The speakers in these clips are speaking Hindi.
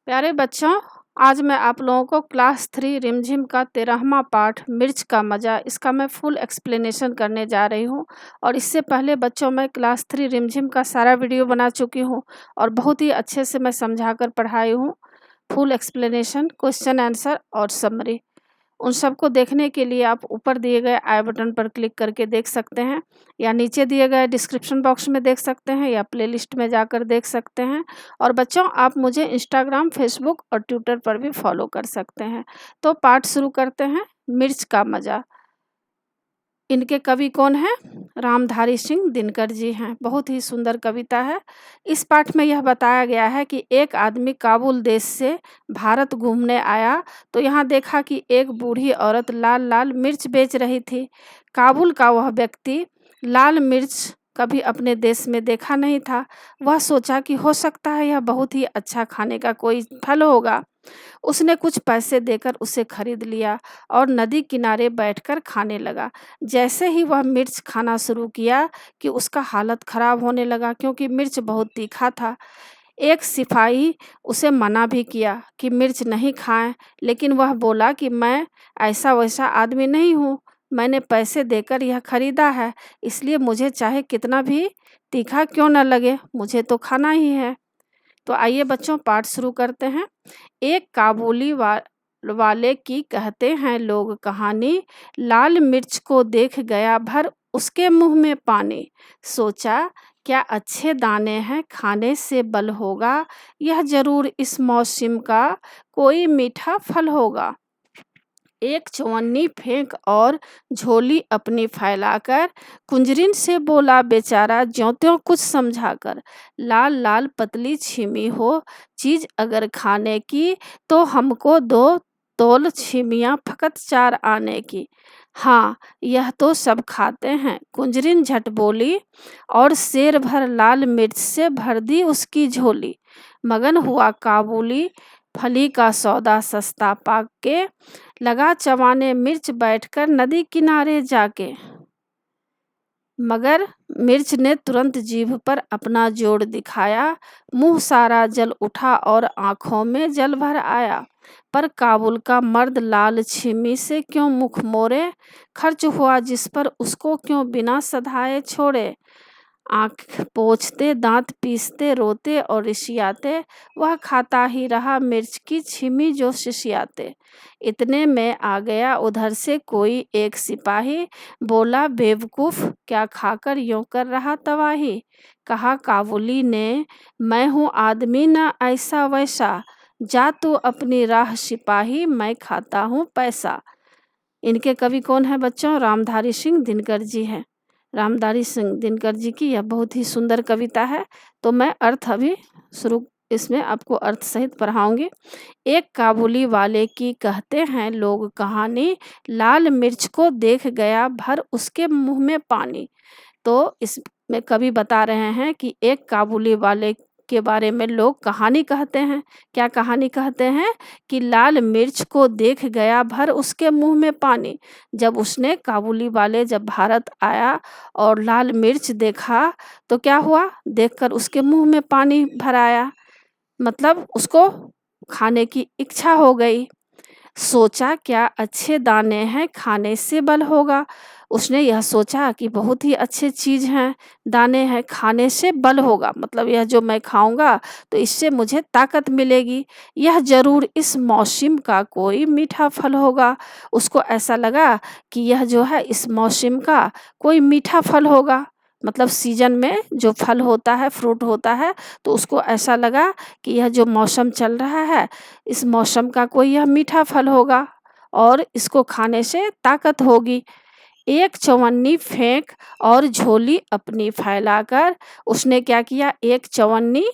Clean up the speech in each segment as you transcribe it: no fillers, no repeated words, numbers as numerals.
प्यारे बच्चों, आज मैं आप लोगों को क्लास 3 रिमझिम का 13वां पाठ मिर्च का मज़ा इसका मैं फुल एक्सप्लेनेशन करने जा रही हूँ। और इससे पहले बच्चों मैं क्लास 3 रिमझिम का सारा वीडियो बना चुकी हूँ और बहुत ही अच्छे से मैं समझा कर पढ़ाई हूँ। फुल एक्सप्लेनेशन, क्वेश्चन आंसर और समरी, उन सबको देखने के लिए आप ऊपर दिए गए आई बटन पर क्लिक करके देख सकते हैं, या नीचे दिए गए डिस्क्रिप्शन बॉक्स में देख सकते हैं, या प्लेलिस्ट में जाकर देख सकते हैं। और बच्चों, आप मुझे इंस्टाग्राम, फेसबुक और ट्विटर पर भी फॉलो कर सकते हैं। तो पाठ शुरू करते हैं। मिर्च का मज़ा। इनके कवि कौन हैं? रामधारी सिंह दिनकर जी हैं। बहुत ही सुंदर कविता है। इस पाठ में यह बताया गया है कि एक आदमी काबुल देश से भारत घूमने आया तो यहाँ देखा कि एक बूढ़ी औरत लाल लाल मिर्च बेच रही थी। काबुल का वह व्यक्ति लाल मिर्च कभी अपने देश में देखा नहीं था। वह सोचा कि हो सकता है यह बहुत ही अच्छा खाने का कोई फल होगा। उसने कुछ पैसे देकर उसे खरीद लिया और नदी किनारे बैठकर खाने लगा। जैसे ही वह मिर्च खाना शुरू किया कि उसका हालत खराब होने लगा, क्योंकि मिर्च बहुत तीखा था। एक सिपाही उसे मना भी किया कि मिर्च नहीं खाएं, लेकिन वह बोला कि मैं ऐसा वैसा आदमी नहीं हूँ। मैंने पैसे देकर यह खरीदा है, इसलिए मुझे चाहे कितना भी तीखा क्यों न लगे, मुझे तो खाना ही है। तो आइए बच्चों, पाठ शुरू करते हैं। एक काबुली वाले की कहते हैं लोग कहानी, लाल मिर्च को देख गया भर उसके मुंह में पानी। सोचा क्या अच्छे दाने हैं, खाने से बल होगा, यह जरूर इस मौसम का कोई मीठा फल होगा। एक चवन्नी फेंक और झोली अपनी फैलाकर कुंजरिन से बोला बेचारा ज्यों त्यों कुछ समझाकर, लाल लाल पतली छिमी हो चीज अगर खाने की, तो हमको दो तोल छिमियाँ फकत 4 आने की। हाँ, यह तो सब खाते हैं, कुंजरिन झट बोली और शेर भर लाल मिर्च से भर दी उसकी झोली। मगन हुआ काबुली फली का सौदा सस्ता पाक के, लगा चबाने मिर्च बैठकर नदी किनारे जाके। मगर मिर्च ने तुरंत जीभ पर अपना जोर दिखाया, मुंह सारा जल उठा और आंखों में जल भर आया। पर काबुल का मर्द लाल छिमी से क्यों मुख मोड़े, खर्च हुआ जिस पर उसको क्यों बिना सधाए छोड़े। आँख पोंछते, दांत पीसते, रोते और रिसियाते, वह खाता ही रहा मिर्च की छिमी जो शिशियाते। इतने में आ गया उधर से कोई एक सिपाही, बोला बेवकूफ क्या खाकर यूं कर रहा तबाही। कहा काबुली ने, मैं हूँ आदमी न ऐसा वैसा, जा तू अपनी राह सिपाही, मैं खाता हूँ पैसा। इनके कवि कौन है बच्चों? रामधारी सिंह दिनकर जी हैं। रामधारी सिंह दिनकर जी की यह बहुत ही सुंदर कविता है। तो मैं अर्थ अभी शुरू इसमें आपको अर्थ सहित पढ़ाऊंगी। एक काबुली वाले की कहते हैं लोग कहानी, लाल मिर्च को देख गया भर उसके मुंह में पानी। तो इसमें कवि बता रहे हैं कि एक काबुली वाले के बारे में लोग कहानी कहते हैं। क्या कहानी कहते हैं? कि लाल मिर्च को देख गया भर उसके मुंह में पानी। जब उसने काबुली वाले जब भारत आया और लाल मिर्च देखा तो क्या हुआ? देखकर उसके मुंह में पानी भर आया, मतलब उसको खाने की इच्छा हो गई। सोचा क्या अच्छे दाने हैं, खाने से बल होगा। उसने यह सोचा कि बहुत ही अच्छे चीज़ हैं, दाने हैं, खाने से बल होगा, मतलब यह जो मैं खाऊंगा तो इससे मुझे ताकत मिलेगी। यह जरूर इस मौसम का कोई मीठा फल होगा। उसको ऐसा लगा कि यह जो है इस मौसम का कोई मीठा फल होगा, मतलब सीजन में जो फल होता है, फ्रूट होता है, तो उसको ऐसा लगा कि यह जो मौसम चल रहा है, इस मौसम का कोई यह मीठा फल होगा और इसको खाने से ताकत होगी। एक चवन्नी फेंक और झोली अपनी फैलाकर, उसने क्या किया? एक चवन्नी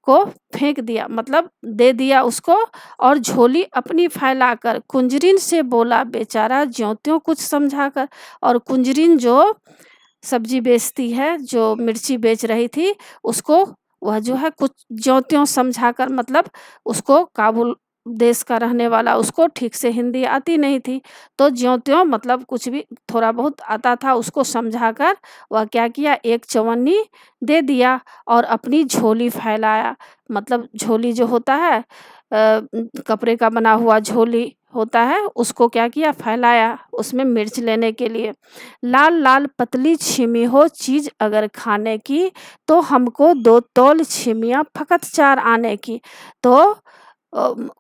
को फेंक दिया, मतलब दे दिया उसको, और झोली अपनी फैलाकर कुंजरिन से बोला बेचारा ज्यों त्यों कुछ समझाकर। और कुंजरिन जो सब्जी बेचती है, जो मिर्ची बेच रही थी, उसको वह जो है कुछ ज्यों त्यों समझाकर, मतलब उसको काबुल देश का रहने वाला, उसको ठीक से हिंदी आती नहीं थी, तो ज्यों त्यों मतलब कुछ भी थोड़ा बहुत आता था, उसको समझाकर वह क्या किया? एक चवन्नी दे दिया और अपनी झोली फैलाया। मतलब झोली जो होता है, कपड़े का बना हुआ झोली होता है, उसको क्या किया, फैलाया उसमें मिर्च लेने के लिए। लाल लाल पतली छिमी हो चीज़ अगर खाने की, तो हमको 2 तौल छिमियाँ फ़कत 4 आने की। तो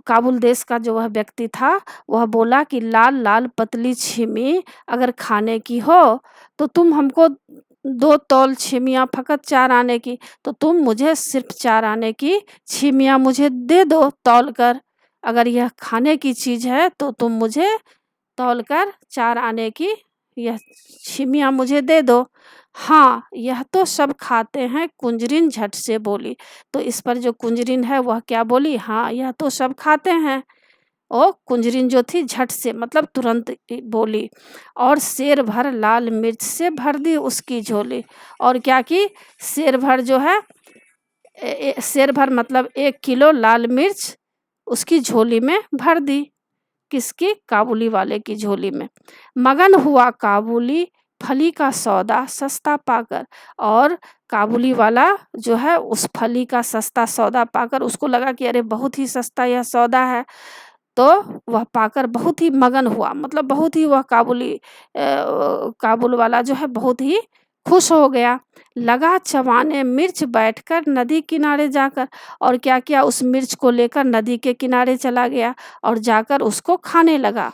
काबुल देश का जो वह व्यक्ति था, वह बोला कि लाल लाल पतली छिमी अगर खाने की हो, तो तुम हमको 2 तौल छिमियाँ फ़कत 4 आने की, तो तुम मुझे सिर्फ़ 4 आने की छिमियाँ मुझे दे दो तौल कर। अगर यह खाने की चीज़ है, तो तुम मुझे तौल कर 4 आने की यह छिमियाँ मुझे दे दो। हाँ, यह तो सब खाते हैं, कुंजरिन झट से बोली। तो इस पर जो कुंजरिन है वह क्या बोली, हाँ, यह तो सब खाते हैं। और कुंजरिन जो थी झट से मतलब तुरंत बोली, और सेर भर लाल मिर्च से भर दी उसकी झोली। और क्या की, सेर भर जो है सेर भर मतलब 1 किलो लाल मिर्च उसकी झोली में भर दी। किसकी, काबुली वाले की झोली में। मगन हुआ काबुली फली का सौदा सस्ता पाकर। और काबुली वाला जो है उस फली का सस्ता सौदा पाकर उसको लगा कि अरे बहुत ही सस्ता यह सौदा है। तो वह पाकर बहुत ही मगन हुआ, मतलब बहुत ही वह काबुल वाला जो है बहुत ही खुश हो गया। लगा चबाने मिर्च बैठकर नदी किनारे जाकर। और क्या किया, उस मिर्च को लेकर नदी के किनारे चला गया और जाकर उसको खाने लगा।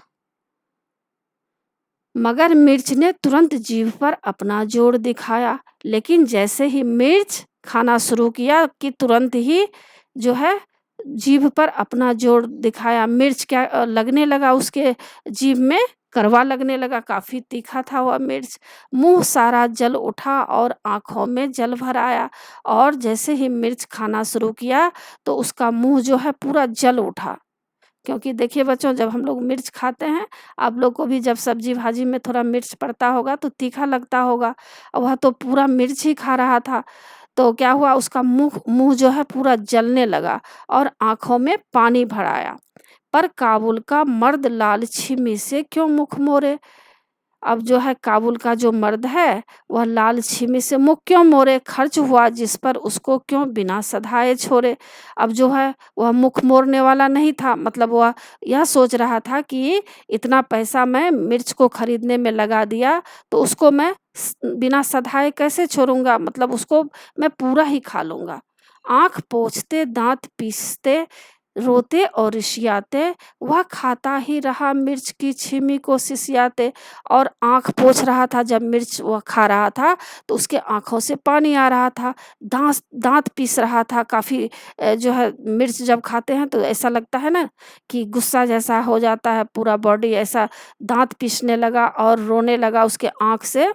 मगर मिर्च ने तुरंत जीभ पर अपना जोर दिखाया, लेकिन जैसे ही मिर्च खाना शुरू किया कि तुरंत ही जो है जीभ पर अपना जोर दिखाया। मिर्च क्या लगने लगा उसके जीभ में, कड़वा लगने लगा, काफ़ी तीखा था वह मिर्च। मुँह सारा जल उठा और आँखों में जल भर आया। और जैसे ही मिर्च खाना शुरू किया, तो उसका मुँह जो है पूरा जल उठा। क्योंकि देखिए बच्चों, जब हम लोग मिर्च खाते हैं, आप लोग को भी जब सब्जी-भाजी में थोड़ा मिर्च पड़ता होगा तो तीखा लगता होगा। वह तो पूरा मिर्च ही खा रहा था। तो क्या हुआ, उसका मुँह मुँह जो है पूरा जलने लगा और आँखों में पानी भर आया। पर काबुल का मर्द लाल छिमी से क्यों मुँह मोड़े? अब जो है काबुल का जो मर्द है, वह लाल छिमी से मुँह क्यों मोड़े? खर्च हुआ जिस पर उसको क्यों बिना सधाए छोड़े? अब जो है वह मुँह मोड़ने वाला नहीं था, मतलब वह यह सोच रहा था कि इतना पैसा मैं मिर्च को खरीदने में लगा दिया, तो उसको मैं बिना सधाए कैसे छोड़ूँगा? मतलब उसको मैं पूरा ही खा लूँगा। आँख पोंछते, दाँत पीसते, रोते और ऋषियाते, वह खाता ही रहा मिर्च की छिमी को सिसियाते। और आँख पोंछ रहा था, जब मिर्च वह खा रहा था, तो उसके आँखों से पानी आ रहा था। दाँत पीस रहा था काफ़ी। जो है मिर्च जब खाते हैं तो ऐसा लगता है ना कि गुस्सा जैसा हो जाता है, पूरा बॉडी ऐसा दाँत पीसने लगा और रोने लगा, उसके आँख से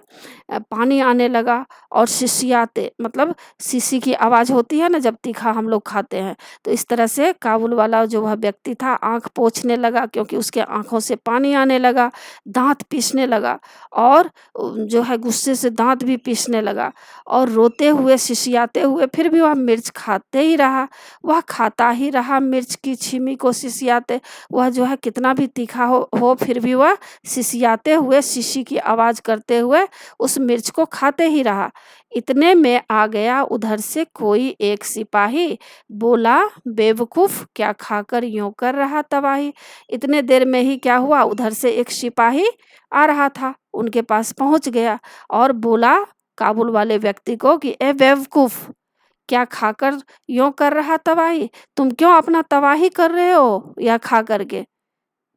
पानी आने लगा। और सिसियाते मतलब सीसी की आवाज़ होती है ना जब तीखा हम लोग खाते हैं, तो इस तरह से काबुल वाला जो वह व्यक्ति था आँख पोंछने लगा, क्योंकि उसके आँखों से पानी आने लगा, दाँत पीसने लगा और जो है गुस्से से दाँत भी पीसने लगा और रोते हुए, सिसियाते हुए फिर भी वह मिर्च खाते ही रहा। वह खाता ही रहा मिर्च की छिमी को सिसियाते। वह जो है कितना भी तीखा हो फिर भी वह सिसियाते हुए, सीसी की आवाज़ करते हुए उस मिर्च को खाते ही रहा। इतने में आ गया उधर से कोई एक सिपाही, बोला, बेवकूफ़, क्या खाकर यूँ कर रहा तबाही। इतने देर में ही क्या हुआ, उधर से एक सिपाही आ रहा था, उनके पास पहुँच गया और बोला काबुल वाले व्यक्ति को कि ए बेवकूफ़, क्या खाकर यूँ कर रहा तबाही? तुम क्यों अपना तबाही कर रहे हो यह खा कर के?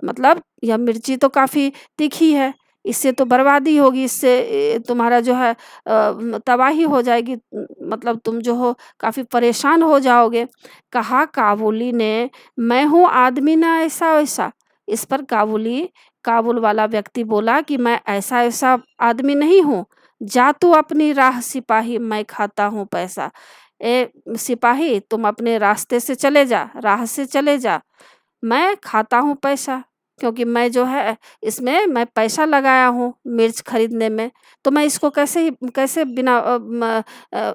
मतलब यह मिर्ची तो काफ़ी तीखी है, इससे तो बर्बादी होगी, इससे तुम्हारा जो है तबाही हो जाएगी, मतलब तुम जो हो काफ़ी परेशान हो जाओगे। कहा काबुली ने, मैं हूँ आदमी ना ऐसा-वैसा। इस पर काबुल वाला व्यक्ति बोला कि मैं ऐसा-ऐसा आदमी नहीं हूँ, जा तू अपनी राह सिपाही, मैं खाता हूँ पैसा। ए सिपाही, तुम अपने रास्ते से चले जा, राह से चले जा। मैं खाता हूँ पैसा, क्योंकि मैं जो है इसमें मैं पैसा लगाया हूँ मिर्च खरीदने में, तो मैं इसको कैसे बिना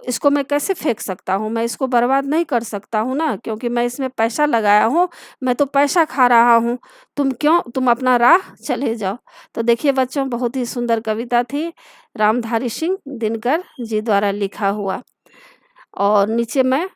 इसको मैं कैसे फेंक सकता हूँ? मैं इसको बर्बाद नहीं कर सकता हूँ ना, क्योंकि मैं इसमें पैसा लगाया हूँ, मैं तो पैसा खा रहा हूँ। तुम अपना राह चले जाओ। तो देखिए बच्चों, बहुत ही सुंदर कविता थी, रामधारी सिंह दिनकर जी द्वारा लिखा हुआ। और नीचे मैं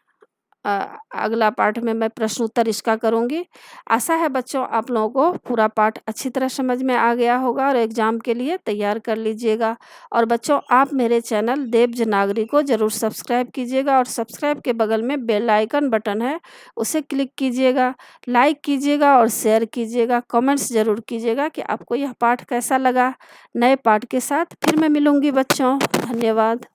अगला पाठ में मैं प्रश्न उत्तर इसका करूँगी। आशा है बच्चों आप लोगों को पूरा पाठ अच्छी तरह समझ में आ गया होगा और एग्ज़ाम के लिए तैयार कर लीजिएगा। और बच्चों आप मेरे चैनल देव नागरी को ज़रूर सब्सक्राइब कीजिएगा और सब्सक्राइब के बगल में बेल आइकन बटन है, उसे क्लिक कीजिएगा, लाइक कीजिएगा और शेयर कीजिएगा। कमेंट्स ज़रूर कीजिएगा कि आपको यह पाठ कैसा लगा। नए पाठ के साथ फिर मैं मिलूँगी बच्चों। धन्यवाद।